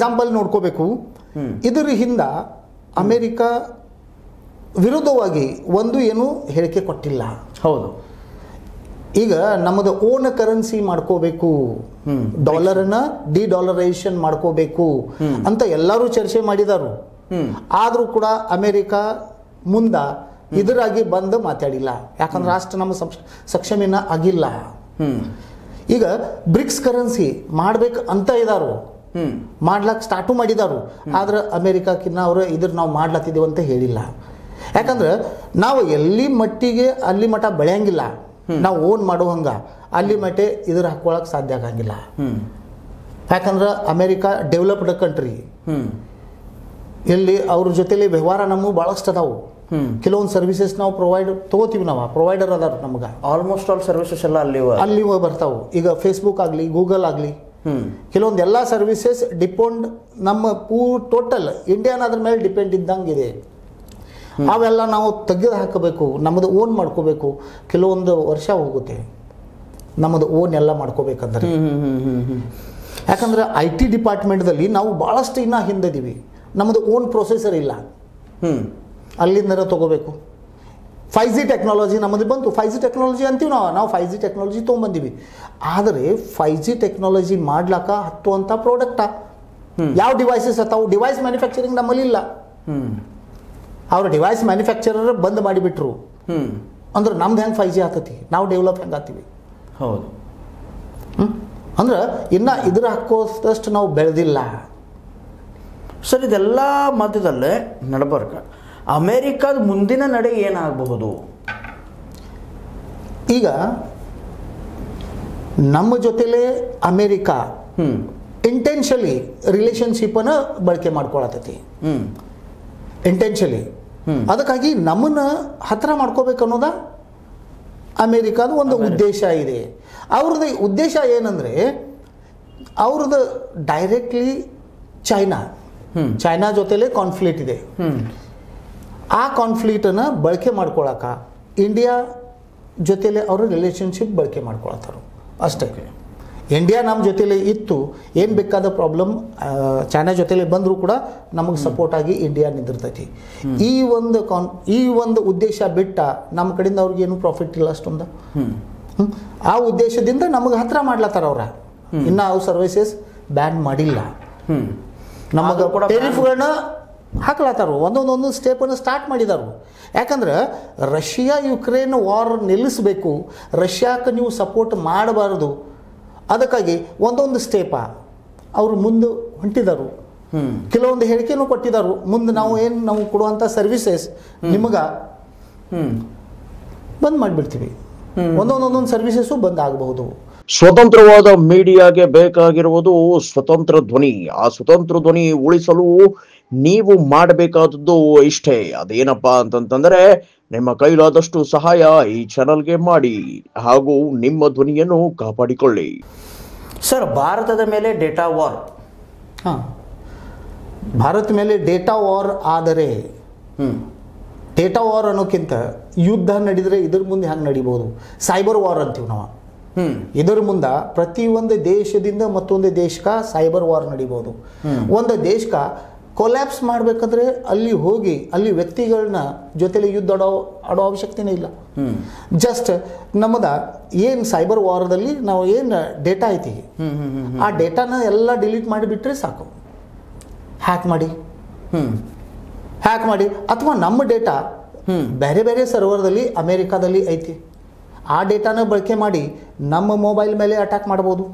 Example ನೋಡ್ಕೋಬೇಕು. ಇದರ ಹಿಂದ ಅಮೆರಿಕ ವಿರುದ್ಧವಾಗಿ ಒಂದು ಏನು ಹೇಳಿಕೆ ಕೊಟ್ಟಿಲ್ಲ. ಹೌದು. ಈಗ ನಮ್ಮದು ಓನ್ ಕರೆನ್ಸಿ ಮಾಡ್ಕೋಬೇಕು, ಡಾಲರ್ನ ಡಿಡಾಲರೈಸೇಷನ್ ಮಾಡ್ಕೋಬೇಕು ಅಂತ ಎಲ್ಲರೂ ಚರ್ಚೆ ಮಾಡಿದಾರು. ಆದರೂ ಕೂಡ ಅಮೆರಿಕ ಮುಂದ ಇದರಾಗಿ ಬಂದು ಮಾತಾಡಿಲ್ಲ. ಯಾಕಂದ್ರೆ ಅಷ್ಟು ನಮ್ಮ ಸಕ್ಷಮಿನ ಆಗಿಲ್ಲ. ಈಗ ಬ್ರಿಕ್ಸ್ ಕರೆನ್ಸಿ ಮಾಡ್ಬೇಕು ಅಂತ ಇದಾರು, ಮಾಡ್ಲಾಕ್ ಸ್ಟಾರ್ಟು ಮಾಡಿದಾರು. ಆದ್ರೆ ಅಮೆರಿಕಕ್ಕಿನ್ನ ಅವರು ಇದ್ರ ನಾವು ಮಾಡ್ಲತ್ತಿದ್ದೀವಿ ಅಂತ ಹೇಳಿಲ್ಲ. ಯಾಕಂದ್ರೆ ನಾವು ಎಲ್ಲಿ ಮಟ್ಟಿಗೆ ಅಲ್ಲಿ ಮಠ ಬೆಳೆಯಂಗಿಲ್ಲ, ನಾವು ಓನ್ ಮಾಡುವಂಗ ಅಲ್ಲಿ ಮಟ್ಟೆ ಇದ್ರ ಹಾಕೊಳಕ್ ಸಾಧ್ಯ ಆಗಂಗಿಲ್ಲ. ಯಾಕಂದ್ರೆ ಅಮೆರಿಕ ಡೆವಲಪ್ಡ್ ಕಂಟ್ರಿ, ಇಲ್ಲಿ ಅವ್ರ ಜೊತೆಲಿ ವ್ಯವಹಾರ ನಮಗೂ ಭಾಳಷ್ಟು ಅದಾವು. ಕೆಲವೊಂದು ಸರ್ವಿಸಸ್ ನಾವು ತಗೋತೀವಿ, ನಾವು ಪ್ರೊವೈಡರ್ ಅದಾರ ನಮ್ಗೆ. ಆಲ್ಮೋಸ್ಟ್ ಆಲ್ ಸರ್ವಿಸಸ್ ಎಲ್ಲ ಅಲ್ಲಿ ಬರ್ತಾವೆ. ಈಗ ಫೇಸ್ಬುಕ್ ಆಗಲಿ, ಗೂಗಲ್ ಆಗಲಿ, ಕೆಲವೊಂದು ಎಲ್ಲ ಸರ್ವಿಸಸ್ ಡಿಪೆಂಡ್ ನಮ್ಮ ಟೋಟಲ್ ಇಂಡಿಯಾನ ಅದ್ರ ಮೇಲೆ ಡಿಪೆಂಡ್ ಇದ್ದಂಗಿದೆ. ಅವೆಲ್ಲ ನಾವು ತೆಗೆದು ಹಾಕಬೇಕು, ನಮ್ಮದು ಓನ್ ಮಾಡ್ಕೋಬೇಕು. ಕೆಲವೊಂದು ವರ್ಷ ಹೋಗುತ್ತೆ ನಮ್ಮದು ಓನ್ ಎಲ್ಲ ಮಾಡ್ಕೋಬೇಕಂದ್ರೆ. ಯಾಕಂದ್ರೆ IT ಡಿಪಾರ್ಟ್ಮೆಂಟ್ದಲ್ಲಿ ನಾವು ಭಾಳಷ್ಟು ಇನ್ನೂ ಹಿಂದಿದ್ದೀವಿ. ನಮ್ಮದು ಓನ್ ಪ್ರೊಸೆಸರ್ ಇಲ್ಲ, ಅಲ್ಲಿಂದ ತಗೋಬೇಕು. 5G ಟೆಕ್ನಾಲಜಿ ನಮ್ಮದು ಬಂತು. 5G ಟೆಕ್ನಾಲಜಿ ಅಂತೀವಿ ನಾವು 5G ಟೆಕ್ನಾಲಜಿ ತೊಗೊಂಬಂದೀವಿ. ಆದರೆ 5G ಟೆಕ್ನಾಲಜಿ ಮಾಡ್ಲಾಕ ಹತ್ತುವಂಥ ಪ್ರಾಡಕ್ಟಾ ಯಾವ ಡಿವೈಸಸ್ ಅತ್ತಾವು? ಡಿವೈಸ್ ಮ್ಯಾನುಫ್ಯಾಕ್ಚರಿಂಗ್ ನಮ್ಮಲ್ಲಿ ಇಲ್ಲ. ಅವ್ರ ಡಿವೈಸ್ ಮ್ಯಾನುಫ್ಯಾಕ್ಚರರ್ ಬಂದ್ ಮಾಡಿಬಿಟ್ರು ಅಂದ್ರೆ ನಮ್ದು ಹೆಂಗೆ 5G ಆಗ್ತತಿ, ನಾವು ಡೆವಲಪ್ ಹೆಂಗೆ ಆಗ್ತೀವಿ? ಹೌದು. ಅಂದ್ರೆ ಇನ್ನು ಇದ್ರ ಹಾಕೋದಷ್ಟು ನಾವು ಬೆಳೆದಿಲ್ಲ. ಸರ್, ಇದೆಲ್ಲ ಮಧ್ಯದಲ್ಲೇ ನಡಬರ್ಕ ಅಮೇರಿಕಾದ ಮುಂದಿನ ನಡೆ ಏನಾಗಬಹುದು? ಈಗ ನಮ್ಮ ಜೊತೆಲೇ ಅಮೇರಿಕ ಇಂಟೆನ್ಷಲಿ ರಿಲೇಶನ್ಶಿಪ್ಪನ್ನು ಬಳಕೆ ಮಾಡ್ಕೊಳತೈತಿ. ಇಂಟೆನ್ಷಲಿ ಅದಕ್ಕಾಗಿ ನಮ್ಮನ್ನ ಹತ್ರ ಮಾಡ್ಕೋಬೇಕು ಅನ್ನೋದ ಅಮೇರಿಕಾದ ಒಂದು ಉದ್ದೇಶ ಇದೆ. ಅವ್ರದ್ದು ಉದ್ದೇಶ ಏನಂದ್ರೆ, ಅವ್ರದ್ದು ಡೈರೆಕ್ಟ್ಲಿ ಚೈನಾ ಜೊತೆಲೇ ಕಾನ್ಫ್ಲಿಕ್ಟ್ ಇದೆ. ಆ ಕಾನ್ಫ್ಲಿಕ್ಟನ್ನು ಬಳಕೆ ಮಾಡ್ಕೊಳಕ ಇಂಡಿಯಾ ಜೊತೆಲೆ ಅವರು ರಿಲೇಶನ್ಶಿಪ್ ಬಳಕೆ ಮಾಡ್ಕೊಳತ್ತಾರ ಅಷ್ಟೇ. ಇಂಡಿಯಾ ನಮ್ಮ ಜೊತೆಲೆ ಇತ್ತು, ಏನು ಬೇಕಾದ ಪ್ರಾಬ್ಲಮ್ ಚೈನಾ ಜೊತೆಲೆ ಬಂದರೂ ಕೂಡ ನಮಗೆ ಸಪೋರ್ಟ್ ಆಗಿ ಇಂಡಿಯಾ ನಿಂದಿರ್ತೈತಿ. ಈ ಒಂದು ಉದ್ದೇಶ ಬಿಟ್ಟ ನಮ್ಮ ಕಡೆಯಿಂದ ಅವ್ರಿಗೆ ಏನು ಪ್ರಾಫಿಟ್ ಇಲ್ಲ ಅಷ್ಟೊಂದು. ಆ ಉದ್ದೇಶದಿಂದ ನಮಗೆ ಹತ್ರ ಮಾಡ್ಲತ್ತಾರ ಅವ್ರ. ಇನ್ನು ಅವು ಸರ್ವಿಸಸ್ ಬ್ಯಾನ್ ಮಾಡಿಲ್ಲ. ನಮಗೆ ಟೆರಿಫ್ಗಳನ್ನ ಹಾಕ್ಲತ್ತಾರ, ಒಂದೊಂದು ಸ್ಟೆಪನ್ನು ಸ್ಟಾರ್ಟ್ ಮಾಡಿದಾರು. ಯಾಕಂದ್ರೆ ರಷ್ಯಾ ಯುಕ್ರೇನ್ ವಾರ್ ನಿಲ್ಲಿಸಬೇಕು, ರಷ್ಯಾಕ್ಕೆ ನೀವು ಸಪೋರ್ಟ್ ಮಾಡಬಾರ್ದು. ಅದಕ್ಕಾಗಿ ಒಂದೊಂದು ಸ್ಟೆಪ ಅವರು ಮುಂದೆ ಹೊಂಟಿದರು. ಕೆಲವೊಂದು ಹೇಳಿಕೆನೂ ಕೊಟ್ಟಿದ್ದಾರೆ, ಮುಂದೆ ನಾವು ಕೊಡುವಂಥ ಸರ್ವಿಸಸ್ ನಿಮಗೆ ಬಂದ್ ಮಾಡಿಬಿಡ್ತೀವಿ. ಒಂದೊಂದೊಂದೊಂದು ಸರ್ವಿಸಸ್ಸು ಬಂದ್ ಆಗಬಹುದು. ಸ್ವತಂತ್ರವಾದ ಮೀಡಿಯಾಗೆ ಬೇಕಾಗಿರುವುದು ಸ್ವತಂತ್ರ ಧ್ವನಿ. ಆ ಸ್ವತಂತ್ರ ಧ್ವನಿ ಉಳಿಸಲು ನೀವು ಮಾಡಬೇಕಾದದ್ದು ಇಷ್ಟೇ. ಅದೇನಪ್ಪಾ ಅಂತಂತಂದ್ರೆ, ನಿಮ್ಮ ಕೈಲಾದಷ್ಟು ಸಹಾಯ ಈ ಚಾನಲ್ಗೆ ಮಾಡಿ ಹಾಗೂ ನಿಮ್ಮ ಧ್ವನಿಯನ್ನು ಕಾಪಾಡಿಕೊಳ್ಳಿ. ಸರ್, ಭಾರತದ ಮೇಲೆ ಡೇಟಾ ವಾರ್. ಭಾರತ ಮೇಲೆ ಡೇಟಾ ವಾರ್ ಆದರೆ, ಡೇಟಾ ವಾರ್ ಅನ್ನೋಕ್ಕಿಂತ ಯುದ್ಧ ನಡೆದರೆ ಇದ್ರ ಮುಂದೆ ಹೆಂಗೆ ನಡಿಬಹುದು? ಸೈಬರ್ ವಾರ್ ಅಂತೀವಿ ನಾವು. ಇದರ ಮುಂದೆ ಪ್ರತಿಯೊಂದು ದೇಶದಿಂದ ಮತ್ತೊಂದು ದೇಶಕ್ಕೆ ಸೈಬರ್ ವಾರ್ ನಡಿಬಹುದು. ಒಂದು ದೇಶಕ್ಕೆ ಕೊಲ್ಯಾಪ್ಸ್ ಮಾಡಬೇಕಂದ್ರೆ ಅಲ್ಲಿ ಹೋಗಿ ಅಲ್ಲಿ ವ್ಯಕ್ತಿಗಳನ್ನ ಜೊತೆಲಿ ಯುದ್ಧ ಆಡೋ ಅವಶ್ಯಕತೆನೇ ಇಲ್ಲ. ಜಸ್ಟ್ ನಮ್ಮದ ಏನು ಸೈಬರ್ ವಾರದಲ್ಲಿ ನಾವು ಏನು ಡೇಟಾ ಐತಿ ಆ ಡೇಟಾನ ಎಲ್ಲ ಡಿಲೀಟ್ ಮಾಡಿಬಿಟ್ರೆ ಸಾಕು. ಹ್ಯಾಕ್ ಮಾಡಿ ಅಥವಾ ನಮ್ಮ ಡೇಟಾ ಬೇರೆ ಬೇರೆ ಸರ್ವರ್ದಲ್ಲಿ ಅಮೇರಿಕಾದಲ್ಲಿ ಐತಿ, ಆ ಡೇಟಾನ ಬಳಕೆ ಮಾಡಿ ನಮ್ಮ ಮೊಬೈಲ್ ಮೇಲೆ ಅಟ್ಯಾಕ್ ಮಾಡ್ಬೋದು.